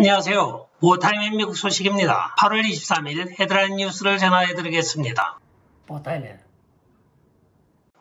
안녕하세요. 모타임의 미국 소식입니다. 8월 23일 헤드라인 뉴스를 전화해드리겠습니다. 모타임에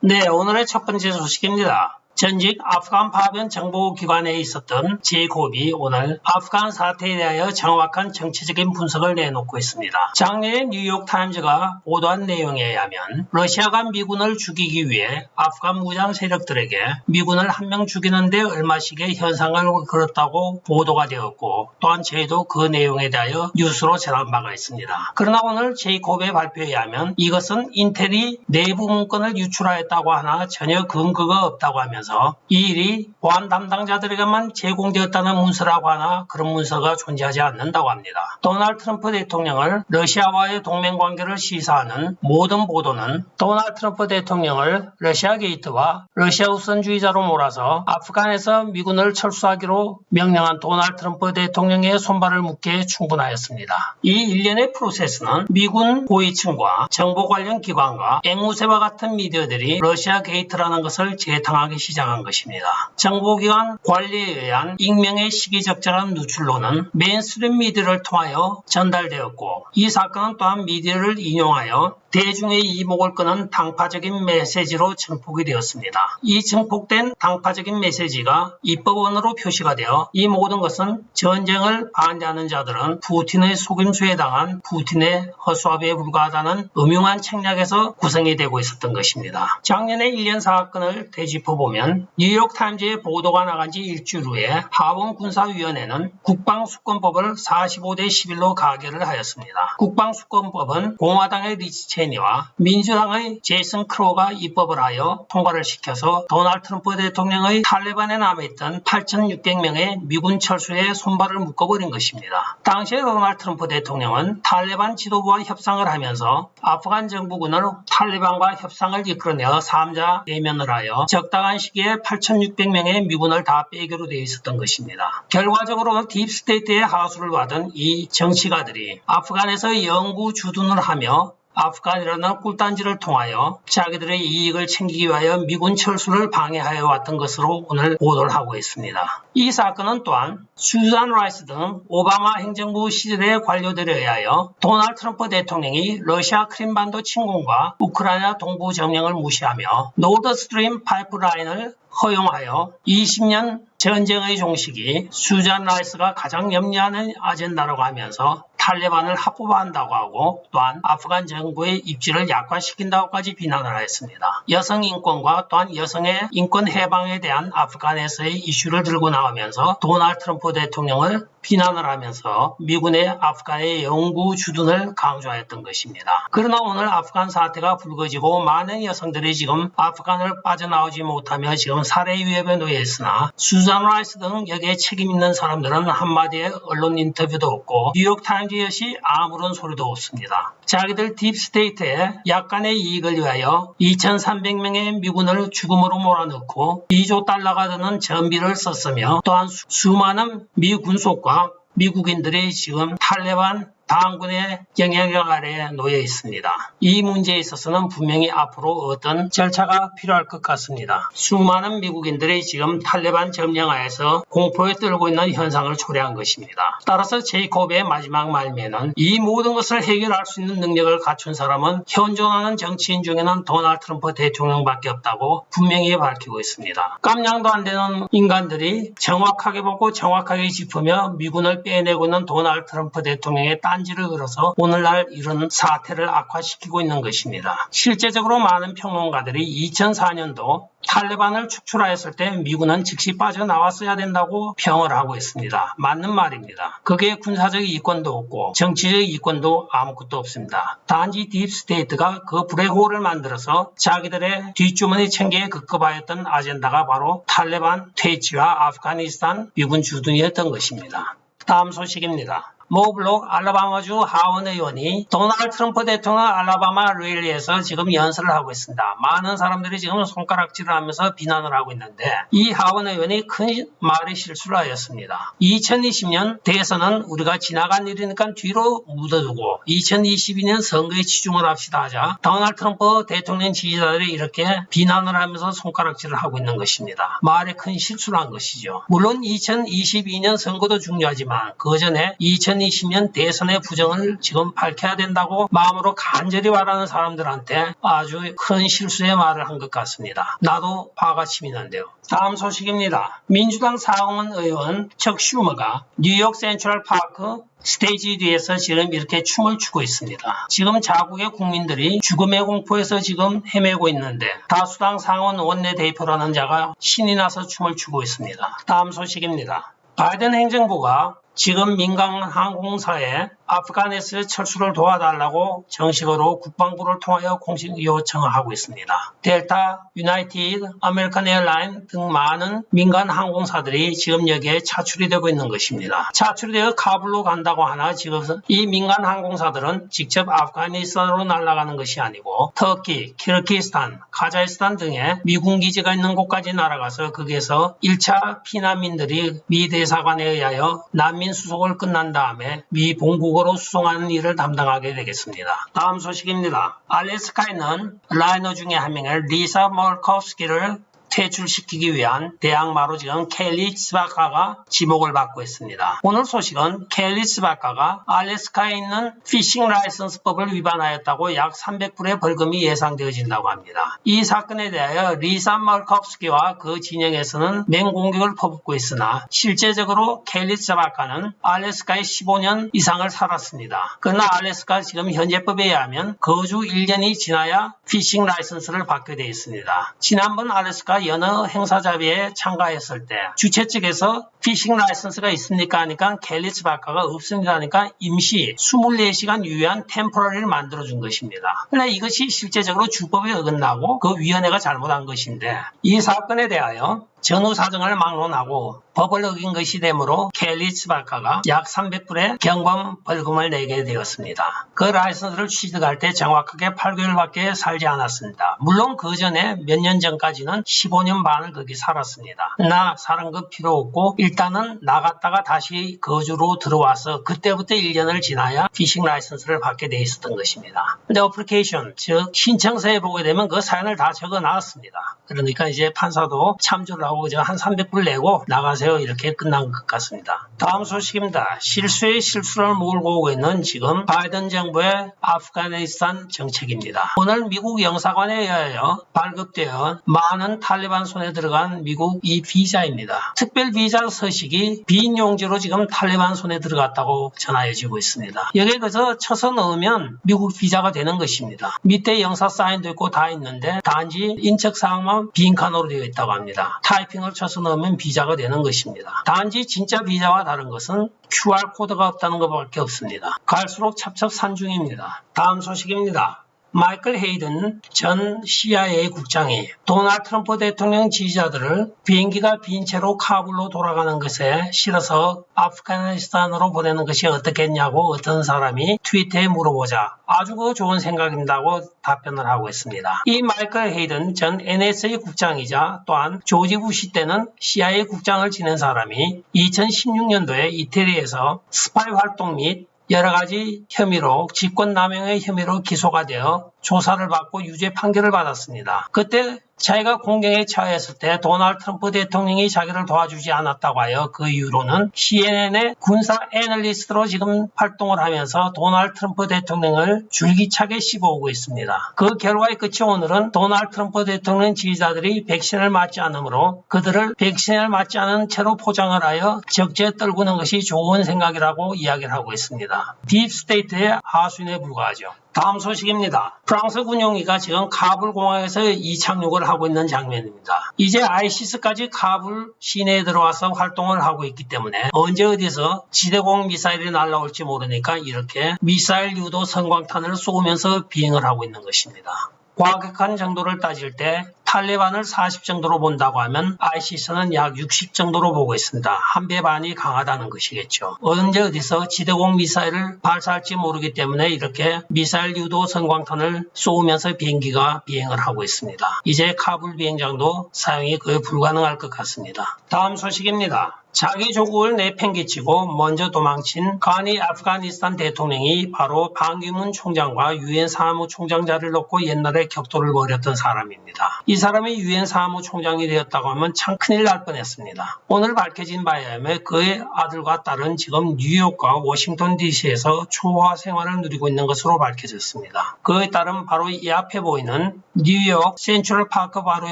네, 오늘의 첫 번째 소식입니다. 전직 아프간 파병 정보기관에 있었던 제이콥이 오늘 아프간 사태에 대하여 정확한 정치적인 분석을 내놓고 있습니다. 작년에 뉴욕타임즈가 보도한 내용에 의하면 러시아가 미군을 죽이기 위해 아프간 무장 세력들에게 미군을 한 명 죽이는데 얼마씩의 현상을 걸었다고 보도가 되었고, 또한 저희도 그 내용에 대하여 뉴스로 전한 바가 있습니다. 그러나 오늘 제이콥의 발표에 의하면 이것은 인텔이 내부 문건을 유출하였다고 하나 전혀 근거가 없다고 하면서 이 일이 보안 담당자들에게만 제공되었다는 문서라고 하나 그런 문서가 존재하지 않는다고 합니다. 도널드 트럼프 대통령을 러시아와의 동맹관계를 시사하는 모든 보도는 도널드 트럼프 대통령을 러시아 게이트와 러시아 우선주의자로 몰아서 아프간에서 미군을 철수하기로 명령한 도널드 트럼프 대통령의 손발을 묶기에 충분하였습니다. 이 일련의 프로세스는 미군 고위층과 정보 관련 기관과 앵무새와 같은 미디어들이 러시아 게이트라는 것을 재탕하기 시작한 것입니다. 정보기관 관리에 의한 익명의 시기적절한 누출로는 메인스트림 미디어를 통하여 전달되었고, 이 사건은 또한 미디어를 인용하여 대중의 이목을 끄는 당파적인 메시지로 증폭이 되었습니다. 이 증폭된 당파적인 메시지가 입법원으로 표시가 되어 이 모든 것은 전쟁을 반대하는 자들은 푸틴의 속임수에 당한 푸틴의 허수아비에 불과하다는 음흉한 책략에서 구성이 되고 있었던 것입니다. 작년에 1년 사건을 되짚어보면 뉴욕타임즈의 보도가 나간 지 일주일 후에 하원군사위원회는 국방수권법을 45대 11로 가결을 하였습니다. 국방수권법은 공화당의 리치 체니와 민주당의 제이슨 크로우가 입법을 하여 통과를 시켜서 도널드 트럼프 대통령의 탈레반에 남아있던 8,600명의 미군 철수에 손발을 묶어버린 것입니다. 당시에 도널드 트럼프 대통령은 탈레반 지도부와 협상을 하면서 아프간 정부군을 탈레반과 협상을 이끌어내어 3자 대면을 하여 적당한 시기에 8,600명의 미군을 다 빼기로 되어 있었던 것입니다. 결과적으로 딥스테이트의 하수를 받은 이 정치가들이 아프간에서 영구 주둔을 하며 아프간이라는 꿀단지를 통하여 자기들의 이익을 챙기기 위하여 미군 철수를 방해하여 왔던 것으로 오늘 보도를 하고 있습니다. 이 사건은 또한 수잔 라이스 등 오바마 행정부 시절의 관료들에 의하여 도널드 트럼프 대통령이 러시아 크림반도 침공과 우크라이나 동부 점령을 무시하며 노드스트림 파이프라인을 허용하여 20년 전쟁의 종식이 수잔 라이스가 가장 염려하는 아젠다라고 하면서 탈레반을 합법화한다고 하고, 또한 아프간 정부의 입지를 약화시킨다고까지 비난을 하였습니다. 여성 인권과 또한 여성의 인권 해방에 대한 아프간에서의 이슈를 들고 나오면서 도널드 트럼프 대통령을 비난을 하면서 미군의 아프간의 영구 주둔을 강조하였던 것입니다. 그러나 오늘 아프간 사태가 불거지고 많은 여성들이 지금 아프간을 빠져나오지 못하며 지금 살해 위협에 놓여 있으나 수잔 라이스 등 여기에 책임 있는 사람들은 한마디의 언론 인터뷰도 없고 뉴욕타임즈 역시 아무런 소리도 없습니다. 자기들 딥스테이트에 약간의 이익을 위하여 2,300명의 미군을 죽음으로 몰아넣고 2조 달러가 드는 전비를 썼으며, 또한 수많은 미 군속과 미국인들이 지금 탈레반 당군의 영향력 아래에 놓여 있습니다. 이 문제에 있어서는 분명히 앞으로 어떤 절차가 필요할 것 같습니다. 수많은 미국인들이 지금 탈레반 점령하에서 공포에 떨고 있는 현상을 초래한 것입니다. 따라서 제이콥의 마지막 말미에는 이 모든 것을 해결할 수 있는 능력을 갖춘 사람은 현존하는 정치인 중에는 도널드 트럼프 대통령밖에 없다고 분명히 밝히고 있습니다. 깜냥도 안 되는 인간들이 정확하게 보고 정확하게 짚으며 미군을 빼내고 있는 도널드 트럼프 대통령의 딴지를 걸어서 오늘날 이런 사태를 악화시키고 있는 것입니다. 실제적으로 많은 평론가들이 2004년도 탈레반을 축출하였을 때 미군은 즉시 빠져나왔어야 된다고 평을 하고 있습니다. 맞는 말입니다. 그게 군사적 이권도 없고 정치적 이권도 아무것도 없습니다. 단지 딥스테이트가 그 블랙홀을 만들어서 자기들의 뒷주머니 챙기에 급급하였던 아젠다가 바로 탈레반 퇴치와 아프가니스탄 미군 주둔이었던 것입니다. 다음 소식입니다. 모블록 알라바마주 하원 의원이 도널드 트럼프 대통령 알라바마 랠리에서 지금 연설을 하고 있습니다. 많은 사람들이 지금 손가락질을 하면서 비난을 하고 있는데 이 하원 의원이 큰 말의 실수를 하였습니다. 2020년 대선은 우리가 지나간 일이니까 뒤로 묻어두고 2022년 선거에 치중을 합시다 하자 도널드 트럼프 대통령 지지자들이 이렇게 비난을 하면서 손가락질을 하고 있는 것입니다. 말에 큰 실수를 한 것이죠. 물론 2022년 선거도 중요하지만 그 전에 2020년 대선의 부정을 지금 밝혀야 된다고 마음으로 간절히 바라는 사람들한테 아주 큰 실수의 말을 한 것 같습니다. 나도 화가 치미 나는데요. 다음 소식입니다. 민주당 상원 의원 척 슈머가 뉴욕 센트럴 파크 스테이지 뒤에서 지금 이렇게 춤을 추고 있습니다. 지금 자국의 국민들이 죽음의 공포에서 지금 헤매고 있는데 다수당 상원 원내대표라는 자가 신이 나서 춤을 추고 있습니다. 다음 소식입니다. 바이든 행정부가 지금 민간 항공사에 아프가니스탄 철수를 도와달라고 정식으로 국방부를 통하여 공식 요청을 하고 있습니다. 델타, 유나이티드, 아메리칸 에어라인 등 많은 민간 항공사들이 지금 여기에 차출이 되고 있는 것입니다. 차출이 되어 카불로 간다고 하나 지금 이 민간 항공사들은 직접 아프가니스탄으로 날아가는 것이 아니고 터키, 키르기스탄, 카자흐스탄 등의 미군 기지가 있는 곳까지 날아가서 거기에서 1차 피난민들이 미 대사관에 의하여 난민 수속을 끝난 다음에 미 본국으로 수송하는 일을 담당하게 되겠습니다. 다음 소식입니다. 알래스카에 있는 라이너 중에 한 명의 리사 몰코스키를 퇴출시키기 위한 대항마로 지금 켈리 츠바카가 지목을 받고 있습니다. 오늘 소식은 켈리 츠바카가 알래스카에 있는 피싱 라이선스법을 위반하였다고 약 300불의 벌금이 예상되어진다고 합니다. 이 사건에 대하여 리사 멀컵스키와 그 진영에서는 맹공격을 퍼붓고 있으나 실제적으로 켈리 츠바카는 알래스카에 15년 이상을 살았습니다. 그러나 알래스카 지금 현재법에 의하면 거주 1년이 지나야 피싱 라이선스를 받게 되어 있습니다. 지난번 알래스카 연어 행사자비에 참가했을 때 주최 측에서 피싱 라이선스가 있습니까 하니까 켈리 츠바카가 없습니다 하니까 임시 24시간 유효한 템포러리를 만들어준 것입니다. 그러나 이것이 실제적으로 주법에 어긋나고 그 위원회가 잘못한 것인데 이 사건에 대하여 전후 사정을 막론하고 법을 어긴 것이 되므로 켈리 츠바카가 약 300불의 경범 벌금을 내게 되었습니다. 그 라이선스를 취득할 때 정확하게 8개월밖에 살지 않았습니다. 물론 그 전에 몇 년 전까지는 15년 반을 거기 살았습니다. 나 사는 거 필요 없고 일단은 나갔다가 다시 거주로 들어와서 그때부터 1년을 지나야 피싱 라이선스를 받게 돼 있었던 것입니다. 근데 어플리케이션, 즉 신청서에 보게 되면 그 사연을 다 적어 놨습니다. 그러니까 이제 판사도 참조를 하고 한 300불 내고 나가세요 이렇게 끝난 것 같습니다. 다음 소식입니다. 실수에 실수를 몰고 오고 있는 지금 바이든 정부의 아프가니스탄 정책입니다. 오늘 미국 영사관에 의하여 발급되어 많은 탈레반 손에 들어간 미국 이 비자입니다. 특별 비자 서식이 빈 용지로 지금 탈레반 손에 들어갔다고 전하여지고 있습니다. 여기에 그저 쳐서 넣으면 미국 비자가 되는 것입니다. 밑에 영사 사인도 있고 다 있는데 단지 인적사항만 빈칸으로 되어 있다고 합니다. 타이핑을 쳐서 넣으면 비자가 되는 것입니다. 단지 진짜 비자와 다른 것은 QR코드가 없다는 것밖에 없습니다. 갈수록 첩첩산중입니다. 다음 소식입니다. 마이클 헤이든 전 CIA 국장이 도널드 트럼프 대통령 지지자들을 비행기가 빈 채로 카불로 돌아가는 것에 싫어서 아프가니스탄으로 보내는 것이 어떻겠냐고 어떤 사람이 트위터에 물어보자 아주 좋은 생각입니다고 답변을 하고 있습니다. 이 마이클 헤이든 전 NSA 국장이자 또한 조지 부시 때는 CIA 국장을 지낸 사람이 2016년도에 이태리에서 스파이 활동 및 여러 가지 혐의로 직권남용의 혐의로 기소가 되어 조사를 받고 유죄 판결을 받았습니다. 그때 자기가 공경에 처했을 때 도널드 트럼프 대통령이 자기를 도와주지 않았다고 하여 그 이후로는 CNN의 군사 애널리스트로 지금 활동을 하면서 도널드 트럼프 대통령을 줄기차게 씹어오고 있습니다. 그 결과의 끝이 오늘은 도널드 트럼프 대통령 지지자들이 백신을 맞지 않으므로 그들을 백신을 맞지 않은 채로 포장을 하여 적재에 떨구는 것이 좋은 생각이라고 이야기를 하고 있습니다. 딥스테이트의 하수인에 불과하죠. 다음 소식입니다. 프랑스 군용기가 지금 카불 공항에서 이착륙을 하고 있는 장면입니다. 이제 ISIS까지 카불 시내에 들어와서 활동을 하고 있기 때문에 언제 어디서 지대공 미사일이 날아올지 모르니까 이렇게 미사일 유도 성광탄을 쏘면서 비행을 하고 있는 것입니다. 과격한 정도를 따질 때 탈레반을 40 정도로 본다고 하면 ISIS는 약 60 정도로 보고 있습니다. 한 배 반이 강하다는 것이겠죠. 언제 어디서 지대공 미사일을 발사할지 모르기 때문에 이렇게 미사일 유도 선광탄을 쏘면서 비행기가 비행을 하고 있습니다. 이제 카불 비행장도 사용이 거의 불가능할 것 같습니다. 다음 소식입니다. 자기 조국을 내팽개치고 먼저 도망친 가니 아프가니스탄 대통령이 바로 반기문 총장과 유엔 사무총장 자리를 놓고 옛날에 격돌을 벌였던 사람입니다. 이 사람이 유엔 사무총장이 되었다고 하면 참 큰일 날 뻔했습니다. 오늘 밝혀진 바에 의하면 그의 아들과 딸은 지금 뉴욕과 워싱턴 DC에서 초호화 생활을 누리고 있는 것으로 밝혀졌습니다. 그의 딸은 바로 이 앞에 보이는 뉴욕 센트럴 파크 바로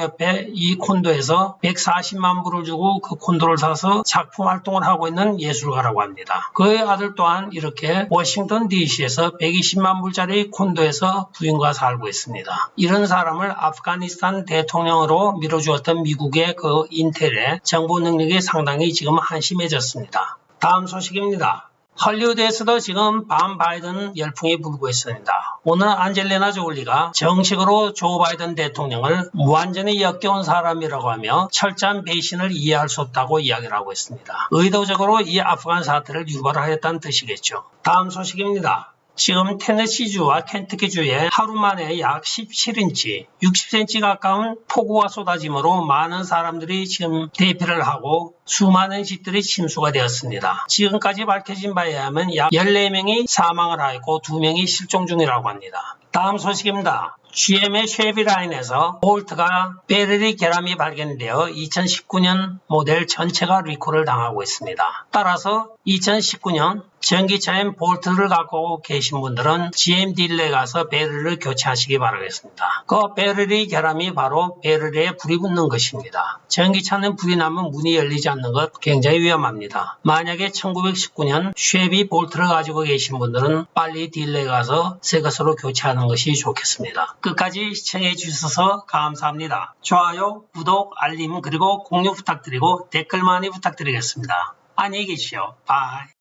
옆에 이 콘도에서 140만 불을 주고 그 콘도를 사서 작품 활동을 하고 있는 예술가라고 합니다. 그의 아들 또한 이렇게 워싱턴 DC에서 120만 불짜리 콘도에서 부인과 살고 있습니다. 이런 사람을 아프가니스탄 대통령으로 밀어주었던 미국의 그 인텔의 정보 능력이 상당히 지금 한심해졌습니다. 다음 소식입니다. 헐리우드에서도 지금 반 바이든 열풍이 불고 있습니다. 오늘 안젤리나 졸리가 정식으로 조 바이든 대통령을 완전히 역겨운 사람이라고 하며 철저한 배신을 이해할 수 없다고 이야기를 하고 있습니다. 의도적으로 이 아프간 사태를 유발하였다는 뜻이겠죠. 다음 소식입니다. 지금 테네시주와 켄터키주에 하루 만에 약 17인치, 60cm 가까운 폭우가 쏟아짐으로 많은 사람들이 지금 대피를 하고 수많은 집들이 침수가 되었습니다. 지금까지 밝혀진 바에 의하면 약 14명이 사망을 하였고 2명이 실종 중이라고 합니다. 다음 소식입니다. GM의 쉐비 라인에서 볼트가 배터리 결함이 발견되어 2019년 모델 전체가 리콜을 당하고 있습니다. 따라서 2019년 전기차인 볼트를 갖고 계신 분들은 GM 딜러에 가서 배터리를 교체하시기 바라겠습니다. 그 배터리 결함이 바로 배터리에 불이 붙는 것입니다. 전기차는 불이 나면 문이 열리지 않는 것 굉장히 위험합니다. 만약에 1919년 쉐비 볼트를 가지고 계신 분들은 빨리 딜러에 가서 새 것으로 교체하는 것이 좋겠습니다. 끝까지 시청해 주셔서 감사합니다. 좋아요, 구독, 알림 그리고 공유 부탁드리고 댓글 많이 부탁드리겠습니다. 안녕히 계십시오. 바이.